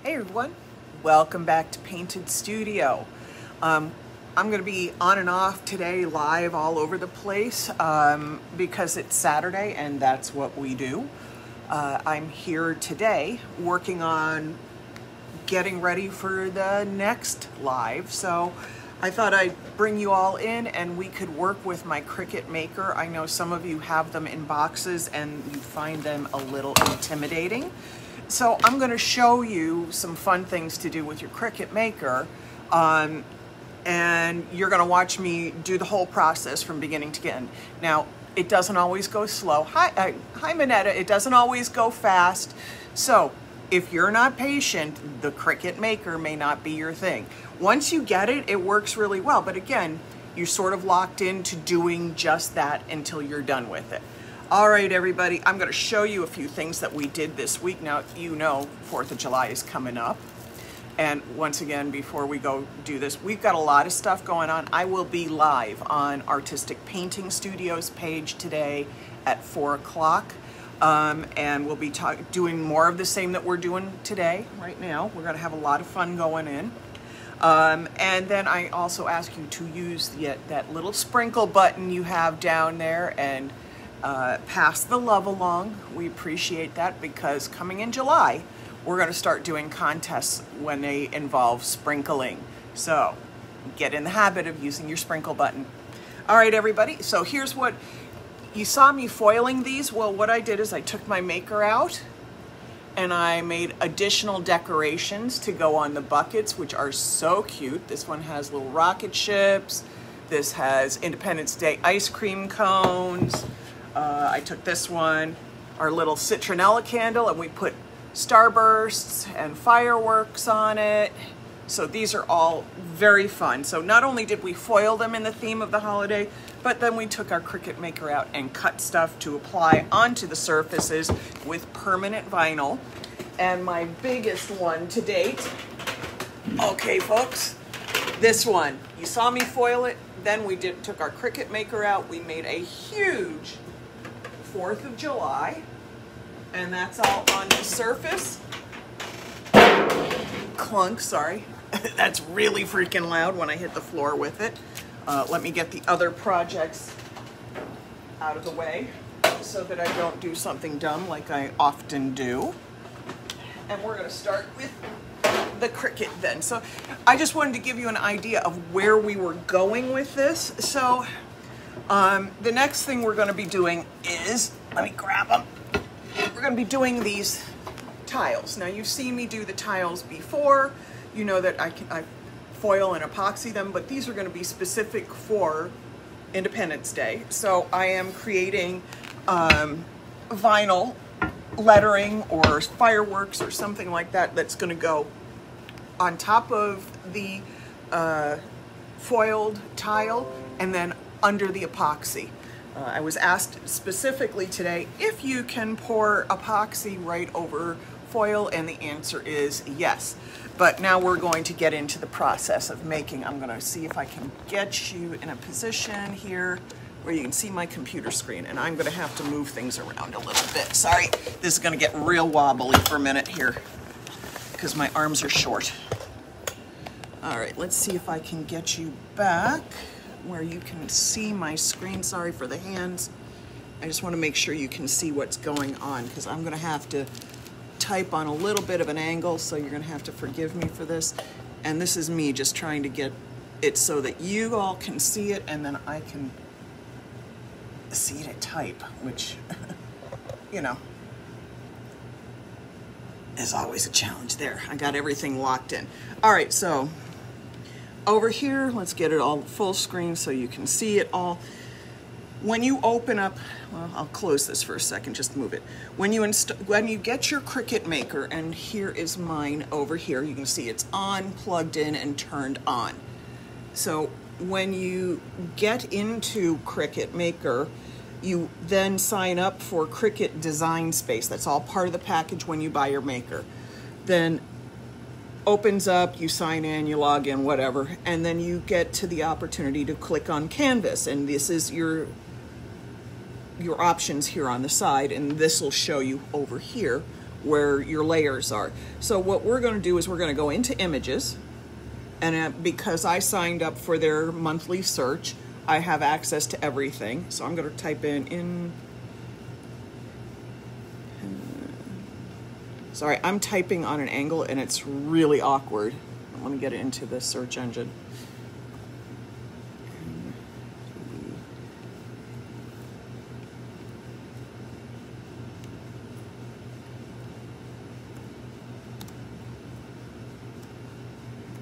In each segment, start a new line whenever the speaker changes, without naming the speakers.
Hey everyone, welcome back to Painted Studio. I'm going to be on and off today, live all over the place because it's Saturday and that's what we do. I'm here today working on getting ready for the next live, so I thought I'd bring you all in and we could work with my Cricut Maker. I know some of you have them in boxes and you find them a little intimidating. So I'm going to show you some fun things to do with your Cricut Maker, and you're going to watch me do the whole process from beginning to end. Now, it doesn't always go slow. Hi Minetta. It doesn't always go fast. So if you're not patient, the Cricut Maker may not be your thing. Once you get it, it works really well. But again, you're sort of locked into doing just that until you're done with it. All right, everybody, I'm going to show you a few things that we did this week. Now, you know 4th of July is coming up. And once again, before we go do this, we've got a lot of stuff going on. I will be live on Artistic Painting Studios page today at 4 o'clock. And we'll be doing more of the same that we're doing today, right now. We're going to have a lot of fun going in. And then I also ask you to use that little sprinkle button you have down there and pass the love along. We appreciate that because coming in July, we're going to start doing contests when they involve sprinkling. So get in the habit of using your sprinkle button. All right, everybody. So here's what you saw me foiling these. Well, what I did is I took my maker out and I made additional decorations to go on the buckets, which are so cute. This one has little rocket ships. This has Independence Day ice cream cones. I took this one, our little citronella candle, and we put starbursts and fireworks on it. So these are all very fun. So not only did we foil them in the theme of the holiday, but then we took our Cricut Maker out and cut stuff to apply onto the surfaces with permanent vinyl. And my biggest one to date, okay folks, this one. You saw me foil it, then we took our Cricut Maker out, we made a huge 4th of July, and that's all on the surface. Clunk, sorry. That's really freaking loud when I hit the floor with it. Let me get the other projects out of the way so that I don't do something dumb like I often do. And we're going to start with the Cricut then. So I just wanted to give you an idea of where we were going with this. So the next thing we're going to be doing is, let me grab them. We're going to be doing these tiles. Now you've seen me do the tiles before. You know that I foil and epoxy them, but these are going to be specific for Independence Day. So I am creating vinyl lettering or fireworks or something like that that's going to go on top of the foiled tile and then under the epoxy. I was asked specifically today if you can pour epoxy right over foil, and the answer is yes. But now we're going to get into the process of making. I'm going to see if I can get you in a position here where you can see my computer screen, and I'm going to have to move things around a little bit. Sorry, this is going to get real wobbly for a minute here because my arms are short. All right, let's see if I can get you back where you can see my screen. Sorry for the hands. I just want to make sure you can see what's going on because I'm going to have to type on a little bit of an angle, so you're going to have to forgive me for this. And this is me just trying to get it so that you all can see it and then I can see it at type, which, you know, is always a challenge there. I got everything locked in. All right, so over here, let's get it all full screen so you can see it all. When you open up, well, I'll close this for a second, just move it. When you get your Cricut Maker, and here is mine over here, you can see it's on, plugged in, and turned on. So when you get into Cricut Maker, you then sign up for Cricut Design Space. That's all part of the package when you buy your Maker. Then opens up, you sign in, you log in, whatever, and then you get to the opportunity to click on Canvas, and this is your options here on the side, and this will show you over here where your layers are. So what we're going to do is we're going to go into images, and because I signed up for their monthly search, I have access to everything. So I'm going to type in sorry, I'm typing on an angle and it's really awkward. Let me get it into the search engine.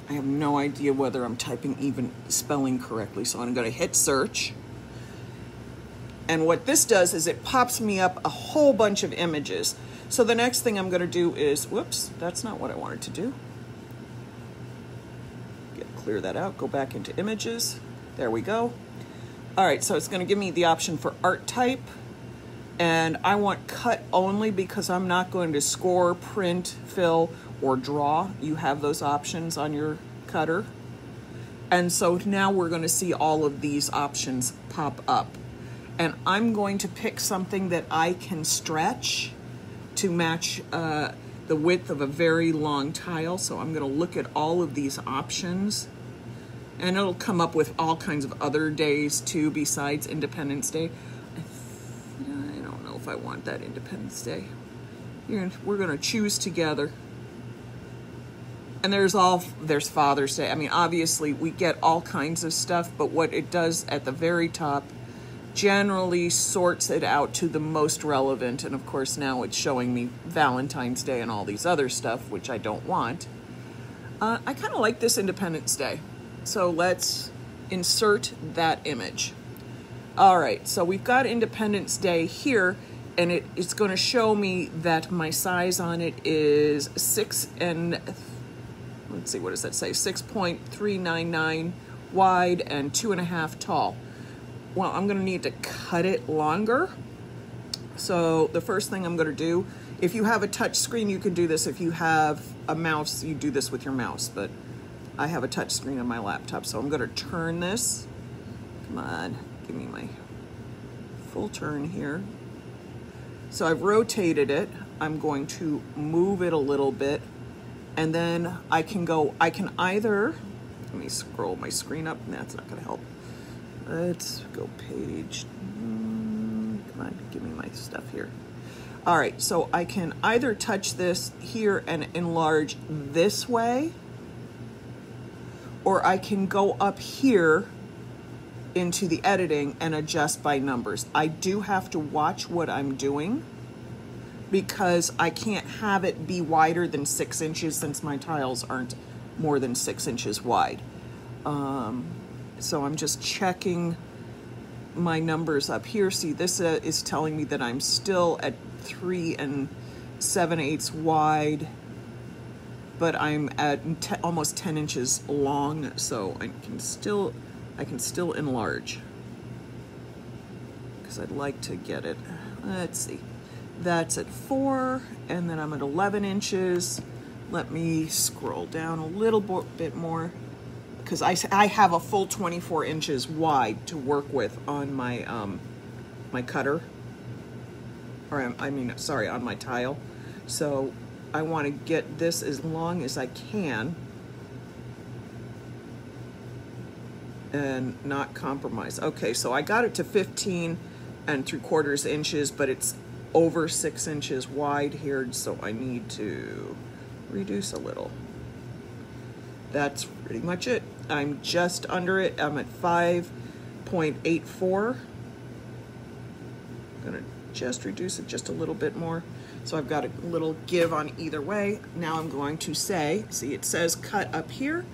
I have no idea whether I'm typing even spelling correctly, so I'm going to hit search. And what this does is it pops me up a whole bunch of images. So the next thing I'm going to do is, whoops, that's not what I wanted to do. Clear that out, go back into images. There we go. All right, so it's going to give me the option for art type. And I want cut only because I'm not going to score, print, fill, or draw. You have those options on your cutter. And so now we're going to see all of these options pop up. And I'm going to pick something that I can stretch to match the width of a very long tile. So I'm going to look at all of these options. And it'll come up with all kinds of other days too besides Independence Day. I don't know if I want that Independence Day. We're going to choose together. And there's Father's Day. I mean, obviously we get all kinds of stuff, but what it does at the very top generally sorts it out to the most relevant. And of course now it's showing me Valentine's Day and all these other stuff, which I don't want. I kind of like this Independence Day. So let's insert that image. All right, so we've got Independence Day here, and it's going to show me that my size on it is 6 and, let's see, what does that say? 6.399 wide and 2.5 tall. Well, I'm going to need to cut it longer. So the first thing I'm going to do, if you have a touch screen, you can do this. If you have a mouse, you do this with your mouse, but I have a touch screen on my laptop, so I'm going to turn this. Come on, give me my full turn here. So I've rotated it. I'm going to move it a little bit, and then I can either, let me scroll my screen up. That's not going to help. Let's go page. Come on, give me my stuff here. All right, so I can either touch this here and enlarge this way, or I can go up here into the editing and adjust by numbers. I do have to watch what I'm doing because I can't have it be wider than 6 inches since my tiles aren't more than 6 inches wide. So I'm just checking my numbers up here. See, this is telling me that I'm still at 3 7/8 wide, but I'm at almost 10 inches long, so I can still enlarge because I'd like to get it. Let's see, that's at 4, and then I'm at 11 inches. Let me scroll down a little bit more because I have a full 24 inches wide to work with on my my cutter, or I mean, sorry, on my tile. So I want to get this as long as I can and not compromise. Okay, so I got it to 15 3/4 inches, but it's over 6 inches wide here, so I need to reduce a little. That's pretty much it. I'm just under it. I'm at 5.84. I'm gonna just reduce it just a little bit more. So I've got a little give on either way. Now I'm going to say, see, it says cut up here.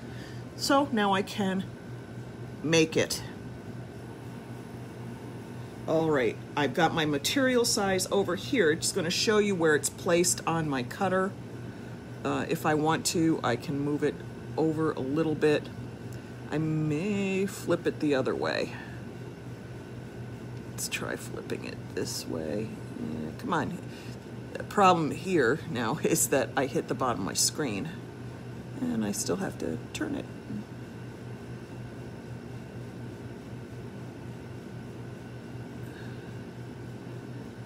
So now I can make it. All right, I've got my material size over here. It's going to show you where it's placed on my cutter. If I want to, I can move it over a little bit. I may flip it the other way. Let's try flipping it this way. Yeah, come on. The problem here now is that I hit the bottom of my screen and I still have to turn it.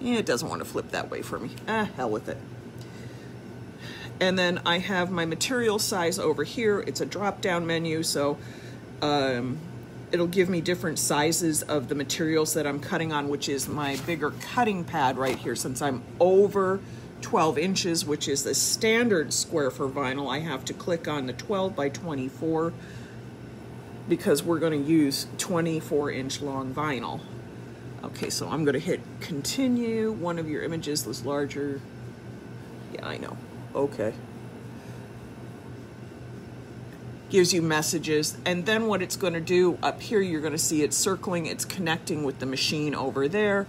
Yeah, it doesn't want to flip that way for me. Ah, hell with it. And then I have my material size over here. It's a drop-down menu, so it'll give me different sizes of the materials that I'm cutting on, which is my bigger cutting pad right here. Since I'm over 12 inches, which is the standard square for vinyl, I have to click on the 12 by 24 because we're going to use 24-inch long vinyl. Okay, so I'm going to hit continue. One of your images was larger. Yeah, I know. Okay. Gives you messages, and then what it's going to do up here, you're going to see it circling, it's connecting with the machine over there.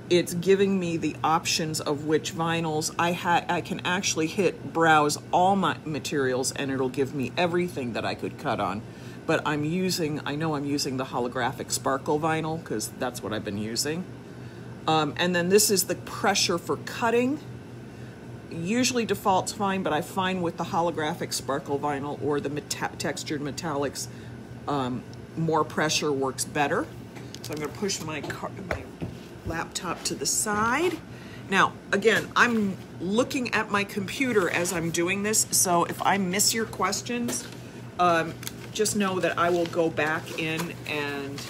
It's giving me the options of which vinyls I can actually hit browse all my materials, and it'll give me everything that I could cut on. But I know I'm using the holographic sparkle vinyl because that's what I've been using. And then this is the pressure for cutting. Usually default's fine, but I find with the holographic sparkle vinyl or the textured metallics, more pressure works better. So I'm going to push my laptop to the side. Now, again, I'm looking at my computer as I'm doing this, so if I miss your questions, just know that I will go back in and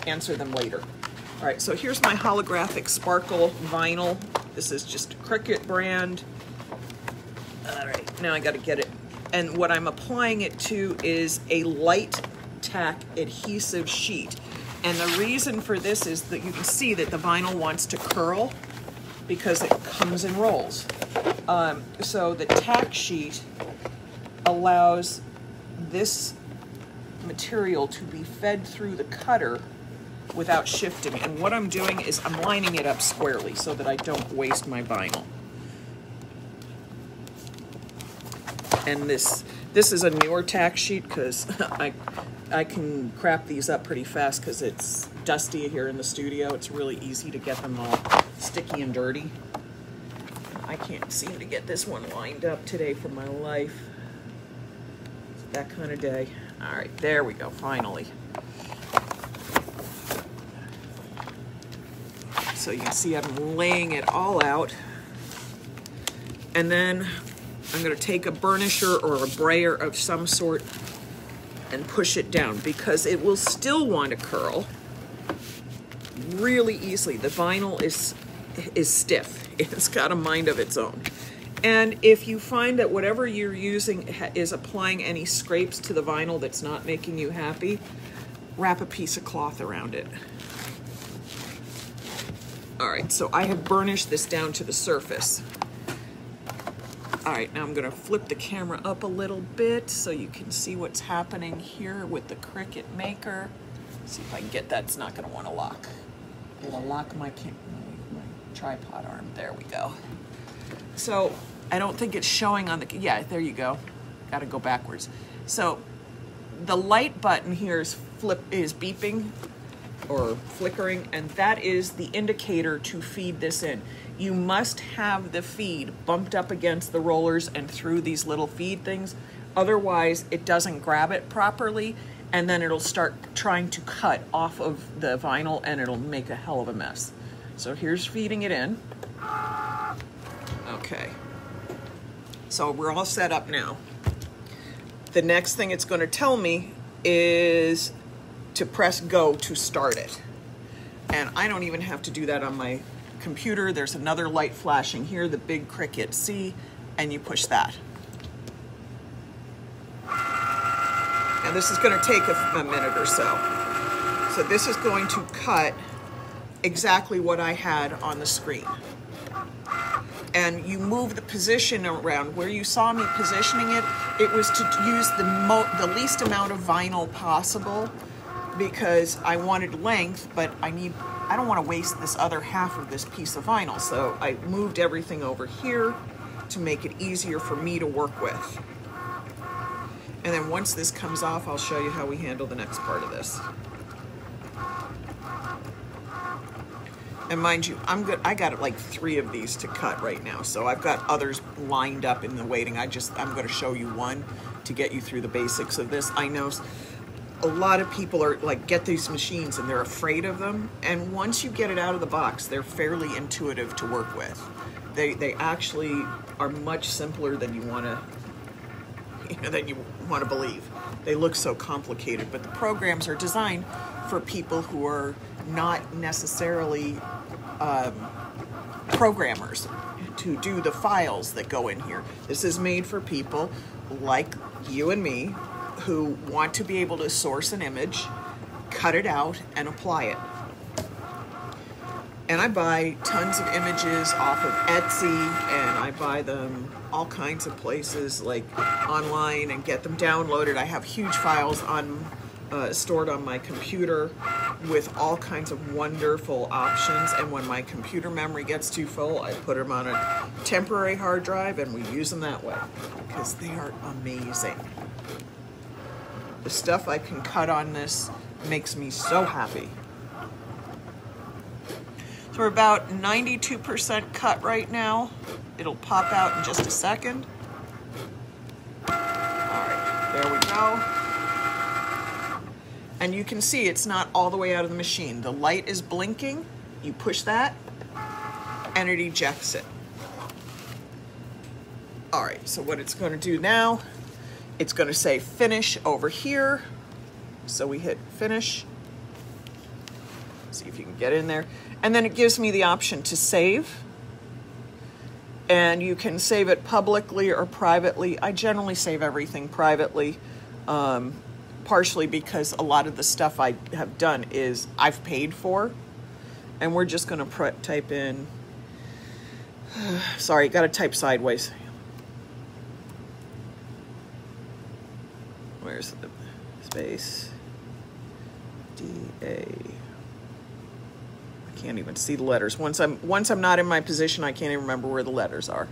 answer them later. All right, so here's my holographic sparkle vinyl. This is just a Cricut brand. All right, now I got to get it. And what I'm applying it to is a light tack adhesive sheet. And the reason for this is that you can see that the vinyl wants to curl because it comes in rolls. So the tack sheet allows this material to be fed through the cutter without shifting. And what I'm doing is I'm lining it up squarely so that I don't waste my vinyl. And this is a newer tack sheet because I can crap these up pretty fast because it's dusty here in the studio. It's really easy to get them all sticky and dirty. I can't seem to get this one lined up today for my life. It's that kind of day. All right, there we go, finally. So you can see I'm laying it all out. And then I'm going to take a burnisher or a brayer of some sort and push it down because it will still want to curl really easily. The vinyl is stiff. It's got a mind of its own. And if you find that whatever you're using is applying any scrapes to the vinyl that's not making you happy, wrap a piece of cloth around it. All right, so I have burnished this down to the surface. All right, now I'm gonna flip the camera up a little bit so you can see what's happening here with the Cricut Maker. See if I can get that, it's not gonna wanna lock. It'll lock my tripod arm, there we go. So I don't think it's showing on the, yeah, there you go. Gotta go backwards. So the light button here is beeping or flickering, and that is the indicator to feed this in. You must have the feed bumped up against the rollers and through these little feed things. Otherwise, it doesn't grab it properly, and then it'll start trying to cut off of the vinyl, and it'll make a hell of a mess. So here's feeding it in. Okay. So we're all set up now. The next thing it's going to tell me is to press go to start it. And I don't even have to do that on my computer. There's another light flashing here, the big Cricut C, and you push that. And this is going to take a minute or so. So this is going to cut exactly what I had on the screen. And you move the position around. Where you saw me positioning it, it was to use the least amount of vinyl possible because I wanted length, but I don't want to waste this other half of this piece of vinyl. So I moved everything over here to make it easier for me to work with. And then once this comes off, I'll show you how we handle the next part of this. And mind you, I got like 3 of these to cut right now. So I've got others lined up in the waiting. I'm going to show you one to get you through the basics of this. I know a lot of people are like, get these machines and they're afraid of them. And once you get it out of the box, they're fairly intuitive to work with. They actually are much simpler than you want to believe. They look so complicated, but the programs are designed for people who are not necessarily programmers to do the files that go in here. This is made for people like you and me who want to be able to source an image, cut it out, and apply it. And I buy tons of images off of Etsy, and I buy them all kinds of places, like online, and get them downloaded. I have huge files stored on my computer with all kinds of wonderful options, and when my computer memory gets too full, I put them on a temporary hard drive and we use them that way because they are amazing. The stuff I can cut on this makes me so happy. So we're about 92% cut right now. It'll pop out in just a second. All right, there we go. And you can see it's not all the way out of the machine. The light is blinking. You push that, and it ejects it. All right, so what it's going to do now, it's going to say finish over here. So we hit finish. See if you can get in there. And then it gives me the option to save. And you can save it publicly or privately. I generally save everything privately, partially because a lot of the stuff I have done is I've paid for. And we're just going to type in, sorry, got to type sideways. Where's the space? D-A. Can't even see the letters. Once I'm not in my position, I can't even remember where the letters are.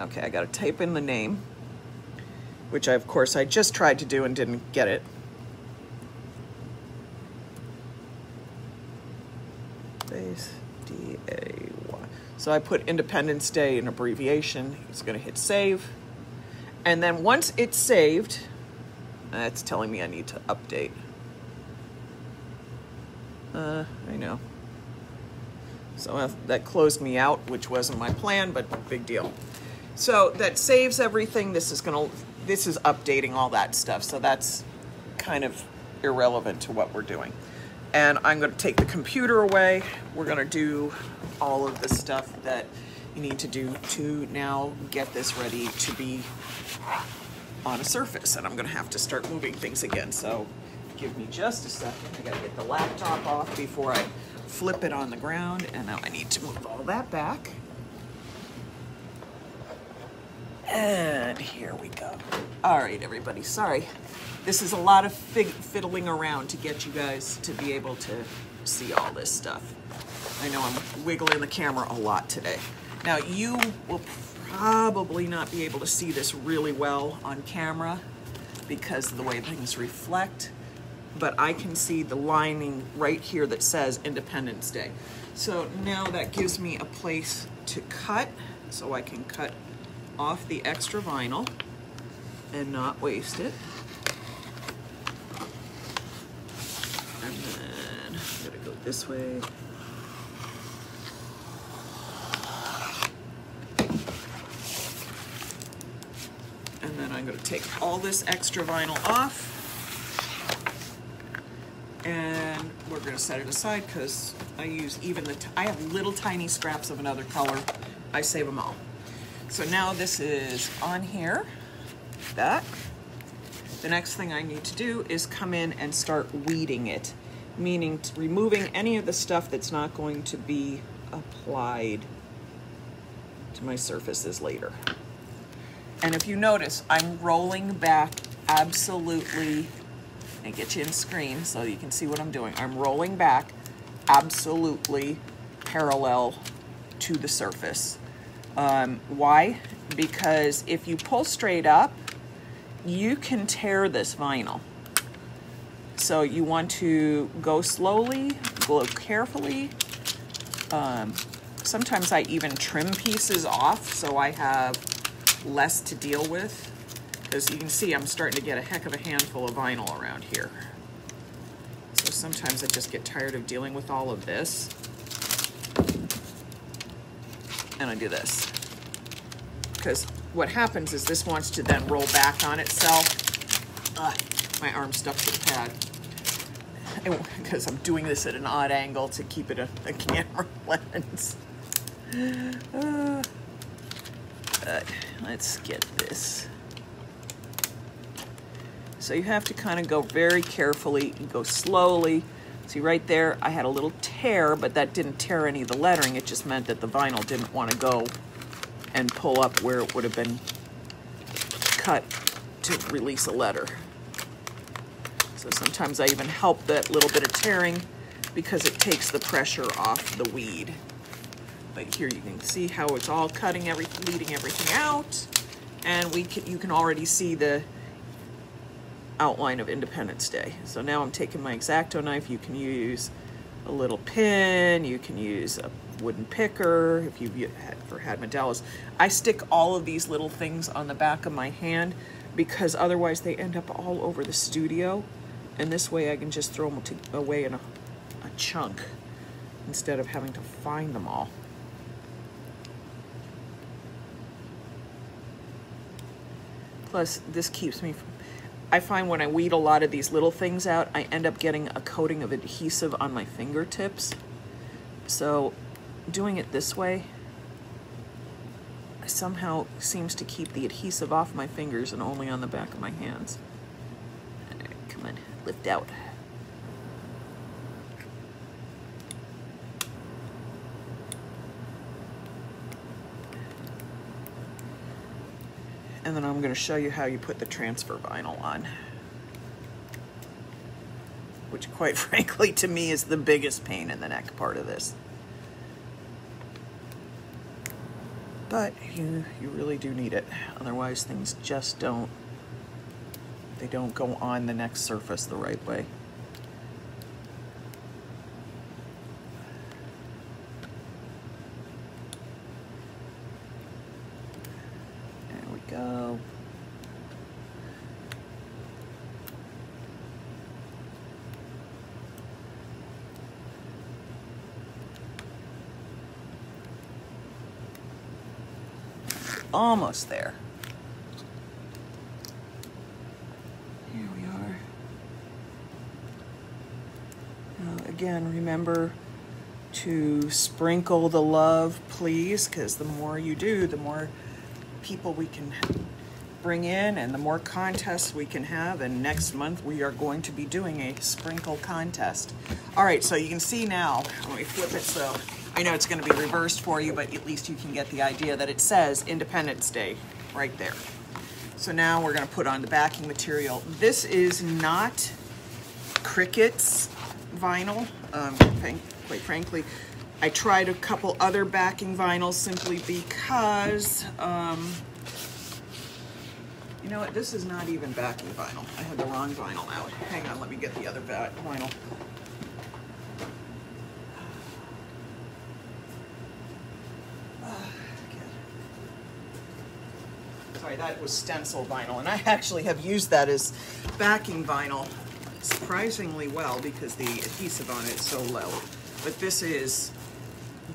Okay, I got to type in the name, which of course I just tried to do and didn't get it. Space D-A-Y. So I put Independence Day in abbreviation. It's going to hit save. And then once it's saved, it's telling me I need to update. I know. So that closed me out, which wasn't my plan, but big deal. So that saves everything. This is updating all that stuff. So that's kind of irrelevant to what we're doing. And I'm going to take the computer away. We're going to do all of the stuff that you need to do to now get this ready to be on a surface. And I'm going to have to start moving things again. So give me just a second. I got to get the laptop off before I flip it on the ground, and now I need to move all that back. And here we go. All right, everybody, sorry. This is a lot of fiddling around to get you guys to be able to see all this stuff. I know I'm wiggling the camera a lot today. Now, you will probably not be able to see this really well on camera because of the way things reflect, but I can see the lining right here that says Independence Day. So now that gives me a place to cut, so I can cut off the extra vinyl and not waste it. And then I'm gonna go this way. And then I'm gonna take all this extra vinyl off. And we're going to set it aside because I use I have little tiny scraps of another color. I save them all. So now this is on here, that. The next thing I need to do is come in and start weeding it, meaning removing any of the stuff that's not going to be applied to my surfaces later. And if you notice, I'm rolling back absolutely, and get you in screen so you can see what I'm doing. I'm rolling back absolutely parallel to the surface. Why? Because if you pull straight up, you can tear this vinyl. So you want to go slowly, go carefully. Sometimes I even trim pieces off so I have less to deal with. Because you can see I'm starting to get a heck of a handful of vinyl around here. So sometimes I just get tired of dealing with all of this. And I do this. because what happens is this wants to then roll back on itself. My arm stuck to the pad. Because I'm doing this at an odd angle to keep it a camera lens. Let's get this. So you have to kind of go very carefully and go slowly. See right there, I had a little tear, but that didn't tear any of the lettering. It just meant that the vinyl didn't want to go and pull up where it would have been cut to release a letter. So sometimes I even help that little bit of tearing because it takes the pressure off the weed. But here you can see how it's all cutting leading everything out, and you can already see the outline of Independence Day. So now I'm taking my X-Acto knife. You can use a little pin, you can use a wooden picker if you've ever had mandalas. I stick all of these little things on the back of my hand because otherwise they end up all over the studio, and this way I can just throw them away in a chunk instead of having to find them all. Plus, this keeps me from, I find when I weed a lot of these little things out, I end up getting a coating of adhesive on my fingertips. So doing it this way somehow seems to keep the adhesive off my fingers and only on the back of my hands. Come on, lift out. And then I'm going to show you how you put the transfer vinyl on, which quite frankly to me is the biggest pain in the neck part of this. But you really do need it, otherwise things just don't go on the next surface the right way. Go. Almost there. Here we are. Now, again, remember to sprinkle the love, please, because the more you do, the more people we can bring in and the more contests we can have. And next month we are going to be doing a sprinkle contest. All right, so you can see now, let me flip it so I know it's going to be reversed for you, but at least you can get the idea that it says Independence Day right there. So now we're going to put on the backing material. This is not Cricut's vinyl. Quite frankly, I tried a couple other backing vinyls simply because, you know what, this is not even backing vinyl. I had the wrong vinyl out. Hang on, let me get the other vinyl. Sorry, that was stencil vinyl, and I actually have used that as backing vinyl surprisingly well because the adhesive on it is so low. But this is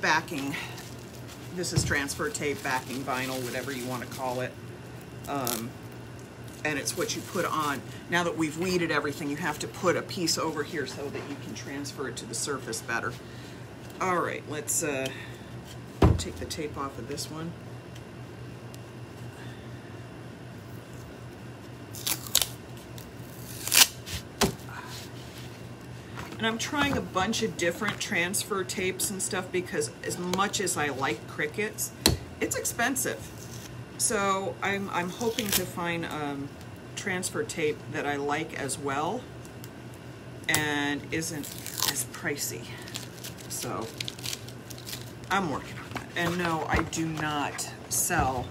backing, this is transfer tape, backing vinyl, whatever you want to call it. And it's what you put on. Now that we've weeded everything, you have to put a piece over here so that you can transfer it to the surface better. All right, let's take the tape off of this one. And I'm trying a bunch of different transfer tapes and stuff because as much as I like Cricut's, it's expensive. So I'm hoping to find transfer tape that I like as well and isn't as pricey. So I'm working on that. And no, I do not sell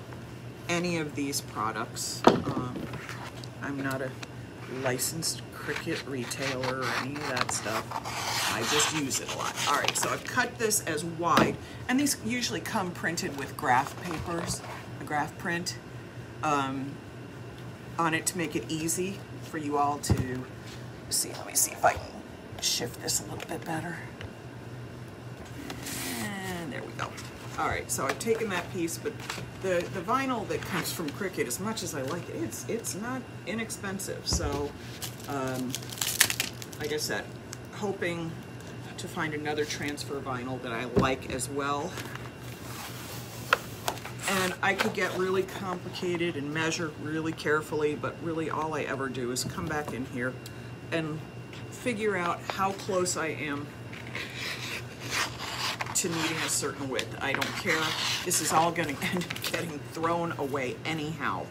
any of these products. I'm not a licensed Cricut retailer or any of that stuff. I just use it a lot. All right, so I've cut this as wide, and these usually come printed with graph papers, a graph print on it to make it easy for you all to see. Let me see if I can shift this a little bit better. And there we go. All right, so I've taken that piece, but the vinyl that comes from Cricut, as much as I like it, it's not inexpensive. So, like I said, hoping to find another transfer vinyl that I like as well. And I could get really complicated and measure really carefully, but really all I ever do is come back in here and figure out how close I am to needing a certain width. I don't care. This is all going to end up getting thrown away anyhow.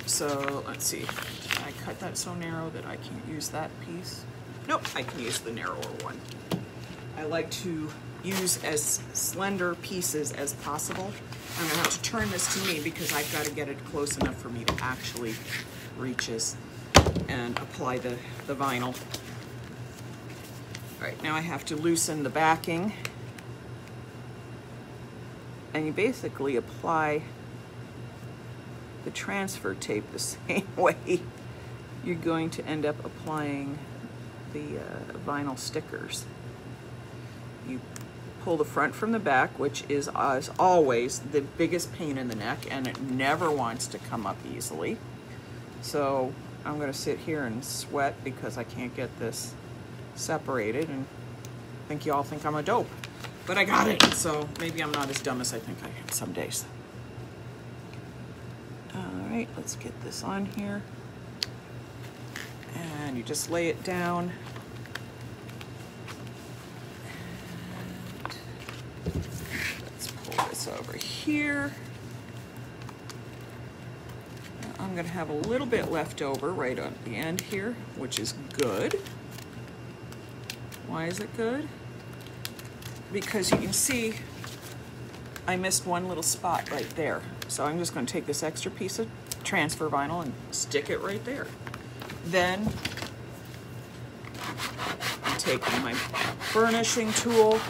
So let's see. I cut that so narrow that I can't use that piece. Nope, I can use the narrower one. I like to use as slender pieces as possible. I'm going to have to turn this to me because I've got to get it close enough for me to actually reach this and apply the vinyl. All right, now I have to loosen the backing. And you basically apply the transfer tape the same way you're going to end up applying the vinyl stickers. You pull the front from the back, which is, as always, the biggest pain in the neck, and it never wants to come up easily. So I'm going to sit here and sweat because I can't get this separated, and I think you all think I'm a dope. But I got it, so maybe I'm not as dumb as I think I am some days. All right, let's get this on here. And you just lay it down. And let's pull this over here. Now I'm gonna have a little bit left over right on the end here, which is good. Why is it good? Because you can see I missed one little spot right there. So I'm just going to take this extra piece of transfer vinyl and stick it right there. Then I'm taking my burnishing tool,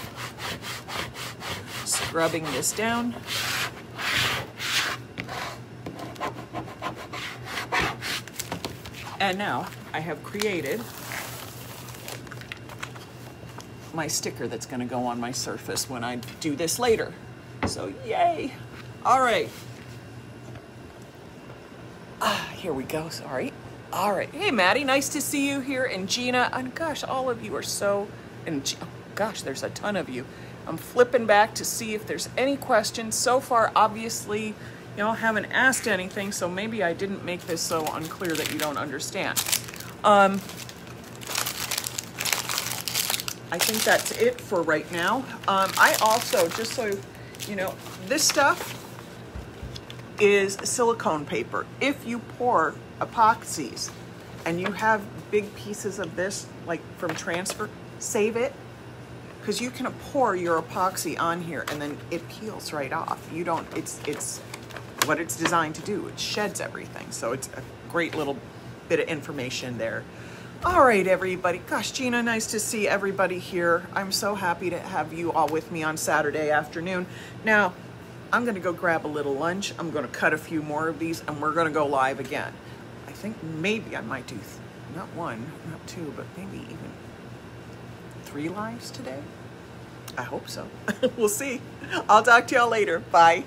scrubbing this down. And now I have created my sticker that's going to go on my surface when I do this later. So yay. All right. Here we go. Sorry. All right. Hey, Maddie, nice to see you here. And Gina, and gosh, all of you are so, and oh, gosh, there's a ton of you. I'm flipping back to see if there's any questions. So far, obviously, y'all haven't asked anything, so maybe I didn't make this so unclear that you don't understand. I think that's it for right now. I also, just so you know, this stuff is silicone paper. If you pour epoxies and you have big pieces of this, like from transfer, save it, because you can pour your epoxy on here and then it peels right off. You don't, it's what it's designed to do. It sheds everything. So it's a great little bit of information there. All right, everybody. Gosh, Gina, nice to see everybody here. I'm so happy to have you all with me on Saturday afternoon. Now, I'm going to go grab a little lunch. I'm going to cut a few more of these, and we're going to go live again. I think maybe I might do, not one, not two, but maybe even 3 lives today. I hope so. We'll see. I'll talk to y'all later. Bye.